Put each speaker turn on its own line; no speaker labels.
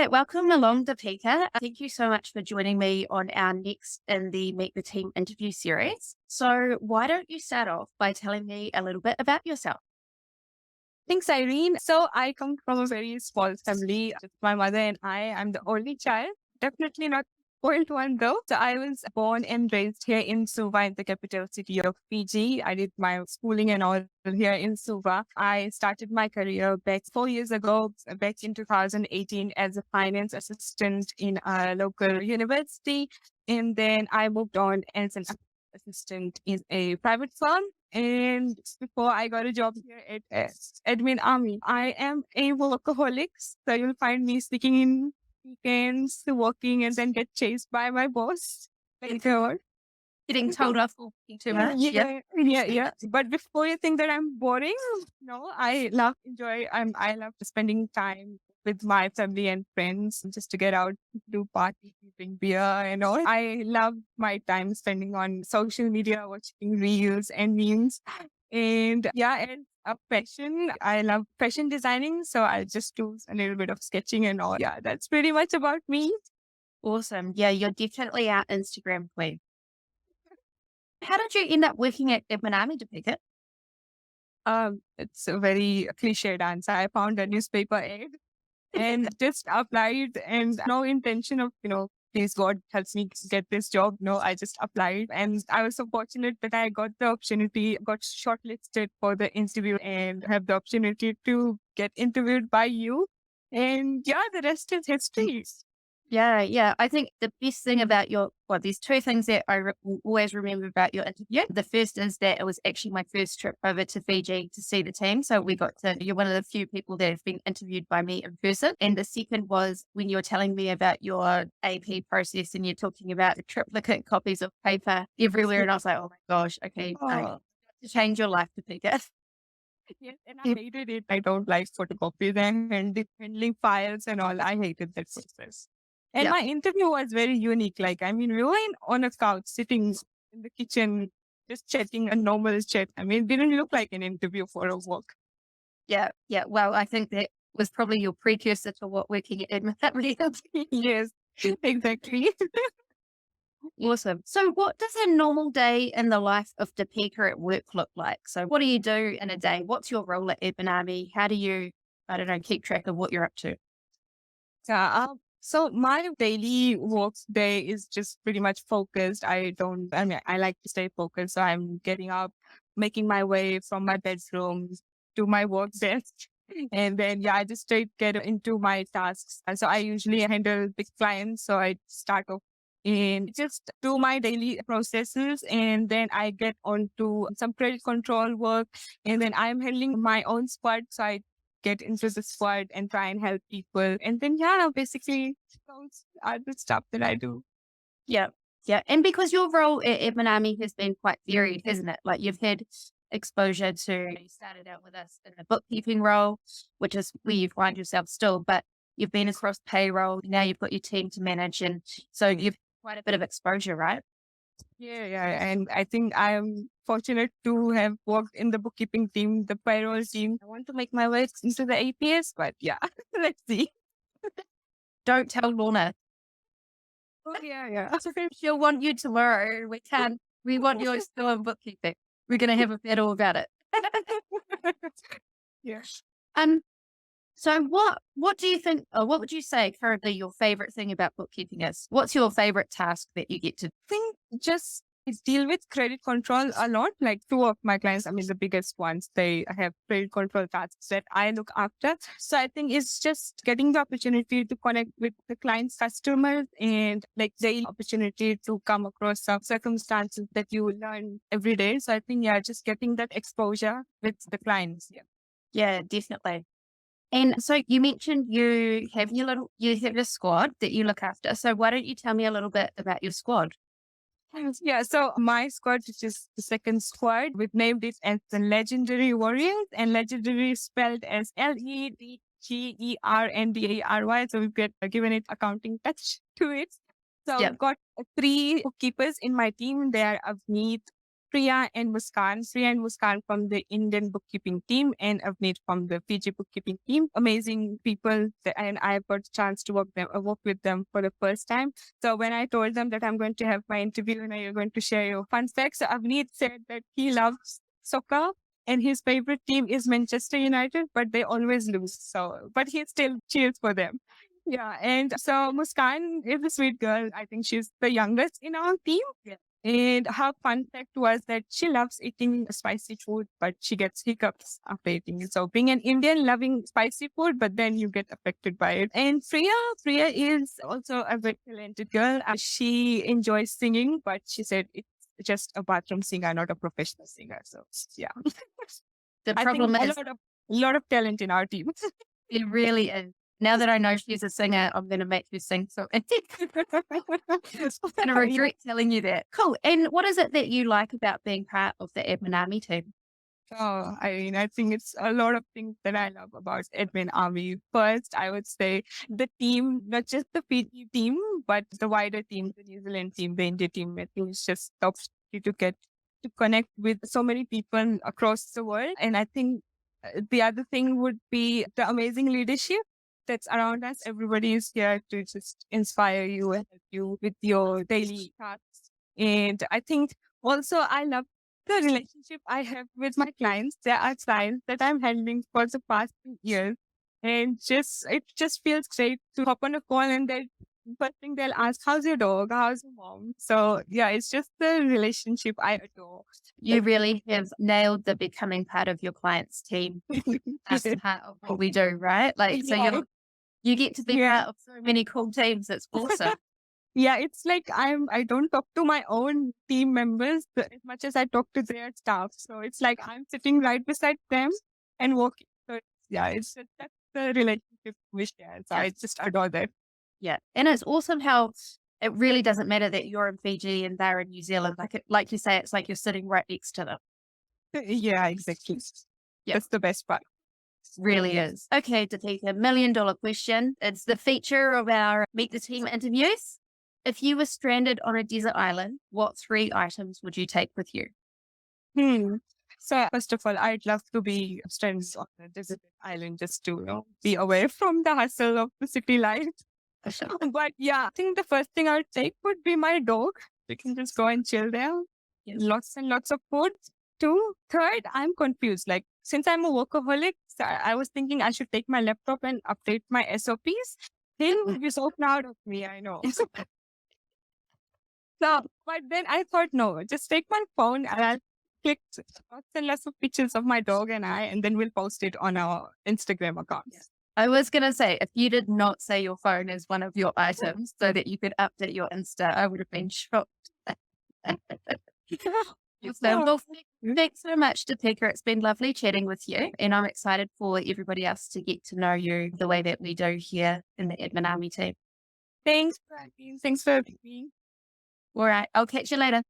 right, welcome along, Deepika. Thank you so much for joining me on our next in the Meet the Team interview series. So, why don't you start off by telling me a little bit about yourself?
Thanks, Irene. So I come from a very small family. Just my mother and I. I'm the only child. Definitely not spoiled one though. So I was born and raised here in Suva, in the capital city of Fiji. I did my schooling and all here in Suva. I started my career back 4 years ago, back in 2018, as a finance assistant in a local university. And then I moved on as an assistant in a private firm. And before I got a job here at Admin Army, I am a workaholic. So you'll find me sticking in weekends, working, and then get chased by my boss later on.
Getting told off for working too much? Yep.
Yeah. But before you think that I'm boring, no, I love spending time with my family and friends just to get out, do party, drink beer and all. I love my time spending on social media, watching reels and memes. And yeah, and a passion. I love fashion designing. So I just do a little bit of sketching and all. Yeah, that's pretty much about me.
Awesome. Yeah, you're definitely our Instagram queen. How did you end up working at Army, Deepika?
It's a very cliched answer. I found a newspaper ad and just applied and no intention of, please God helps me get this job. No, I just applied and I was so fortunate that I got the opportunity, got shortlisted for the interview and have the opportunity to get interviewed by you. And yeah, the rest is history.
Yeah. I think the best thing about there's two things that I will always remember about your interview. The first is that it was actually my first trip over to Fiji to see the team. So you're one of the few people that have been interviewed by me in person. And the second was when you were telling me about your AP process and you're talking about the triplicate copies of paper everywhere. And I was like, oh my gosh, okay, I
Oh,
have to change your life to pick it.
yes, and I hated it. I don't like photocopies and handling files and all. I hated that process. And
Yeah.
my interview was very unique. We were on a couch sitting in the kitchen, just chatting a normal chat. It didn't look like an interview for a work.
Yeah. Well, I think that was probably your precursor to what working at Admin is.
Yes, exactly.
Awesome. So what does a normal day in the life of Deepika at work look like? So what do you do in a day? What's your role at Admin Army? How do you, I don't know, keep track of what you're up to?
Yeah. So my daily work day is just pretty much focused. I like to stay focused. So I'm getting up, making my way from my bedroom to my work desk. And then, yeah, I just straight get into my tasks. And so I usually handle big clients. So I start off and just do my daily processes. And then I get on to some credit control work. And then I'm handling my own squad. So I get into the squad and try and help people. And then, yeah, basically those are the stuff that I do.
Yeah. Yeah. And because your role at Admin Army has been quite varied, hasn't it? Like you've had exposure to, you started out with us in the bookkeeping role, which is where you find yourself still, but you've been across payroll. Now you've got your team to manage. And so you've quite a bit of exposure, right?
Yeah. And I think I'm fortunate to have worked in the bookkeeping team, the payroll team. I want to make my way into the APS, but yeah, let's see.
Don't tell Lorna.
Oh, yeah.
She'll want you tomorrow. We want you still in bookkeeping. We're going to have a battle about it.
Yeah.
Um, so what do you think, or what would you say currently your favorite thing about bookkeeping is? What's your favorite task that you get to?
Think just deal with credit control a lot. Like two of my clients, the biggest ones, they have credit control tasks that I look after. So I think it's just getting the opportunity to connect with the client's customers and like daily opportunity to come across some circumstances that you learn every day. So I think, yeah, just getting that exposure with the clients. Yeah.
Yeah, definitely. And so you mentioned you have a squad that you look after. So why don't you tell me a little bit about your squad?
Yeah, so my squad, which is the second squad, we've named it as the Legendary Warriors, and legendary is spelled as LEDGERNDARY. So we've given it accounting touch to it. So
Yeah.
I've got three bookkeepers in my team. They are Avneet, Priya and Muskan. Priya and Muskan from the Indian bookkeeping team and Avneet from the Fiji bookkeeping team. Amazing people, and I got a chance to work with them for the first time. So when I told them that I'm going to have my interview and you're going to share your fun facts, Avneet said that he loves soccer and his favorite team is Manchester United, but they always lose. So, but he still cheers for them. Yeah, and so Muskan is a sweet girl. I think she's the youngest in our team. Yeah. And her fun fact was that she loves eating spicy food, but she gets hiccups after eating it. So being an Indian loving spicy food, but then you get affected by it. And Priya is also a very talented girl. She enjoys singing, but she said it's just a bathroom singer, not a professional singer. So yeah,
The
I think
problem
a
is
lot of talent in our team.
it really is. Now that I know she's a singer, I'm going to make her sing. So I'm going to regret telling you that. Cool. And what is it that you like about being part of the Admin Army team?
Oh, I think it's a lot of things that I love about Admin Army. First, I would say the team, not just the Fiji team, but the wider team, the New Zealand team, the India team. I think it's just top to get to connect with so many people across the world. And I think the other thing would be the amazing leadership that's around us. Everybody is here to just inspire you and help you with your daily tasks. And I think also I love the relationship I have with my clients. There are clients that I'm handling for the past 2 years. And it just feels great to hop on a call and then first thing they'll ask, how's your dog? How's your mom? So yeah, it's just the relationship I adore.
You really have nailed the becoming part of your client's team. That's part of what we do, right? Like, so you get to be part of so many cool teams. It's awesome.
Yeah, it's like I don't talk to my own team members as much as I talk to their staff. So it's like I'm sitting right beside them and working. So that's the relationship we share. So I just adore that.
Yeah. And it's awesome how it really doesn't matter that you're in Fiji and they're in New Zealand. Like you say, it's like you're sitting right next to them.
Yeah, exactly.
Yeah.
That's the best part.
Really is. Okay, Deepika, $1 million question. It's the feature of our Meet the Team interviews. If you were stranded on a desert island, what 3 items would you take with you?
So first of all, I'd love to be stranded on a desert island just to be away from the hustle of the city life. But yeah, I think the first thing I would take would be my dog. We can just go and chill there.
Yes.
Lots and lots of food. 2, third, I'm confused. Like since I'm a workaholic, so I was thinking I should take my laptop and update my SOPs. He would be so proud of me, I know. So, but then I thought, no, just take my phone and I'll click lots and lots of pictures of my dog and I, and then we'll post it on our Instagram account.
I was going to say, if you did not say your phone is one of your items so that you could update your Insta, I would have been shocked. So, well, thanks so much, Deepika. It's been lovely chatting with you. And I'm excited for everybody else to get to know you the way that we do here in the Admin Army team.
Thanks for having me.
All right. I'll catch you later.